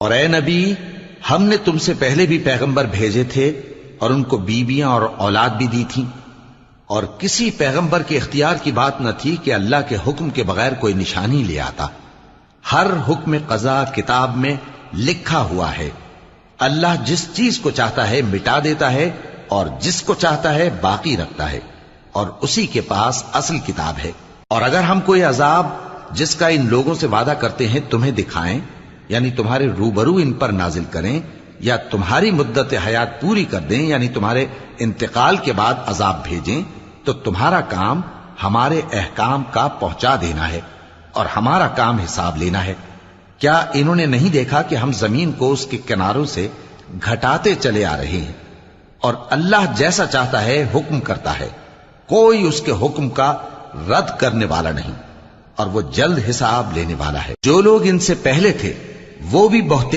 اور اے نبی، ہم نے تم سے پہلے بھی پیغمبر بھیجے تھے اور ان کو بیویاں اور اولاد بھی دی تھیں، اور کسی پیغمبر کے اختیار کی بات نہ تھی کہ اللہ کے حکم کے بغیر کوئی نشانی لے آتا۔ ہر حکم قضا کتاب میں لکھا ہوا ہے۔ اللہ جس چیز کو چاہتا ہے مٹا دیتا ہے اور جس کو چاہتا ہے باقی رکھتا ہے، اور اسی کے پاس اصل کتاب ہے۔ اور اگر ہم کوئی عذاب جس کا ان لوگوں سے وعدہ کرتے ہیں تمہیں دکھائیں، یعنی تمہارے روبرو ان پر نازل کریں، یا تمہاری مدت حیات پوری کر دیں، یعنی تمہارے انتقال کے بعد عذاب بھیجیں، تو تمہارا کام ہمارے احکام کا پہنچا دینا ہے اور ہمارا کام حساب لینا ہے۔ کیا انہوں نے نہیں دیکھا کہ ہم زمین کو اس کے کناروں سے گھٹاتے چلے آ رہے ہیں، اور اللہ جیسا چاہتا ہے حکم کرتا ہے، کوئی اس کے حکم کا رد کرنے والا نہیں، اور وہ جلد حساب لینے والا ہے۔ جو لوگ ان سے پہلے تھے وہ بھی بہتے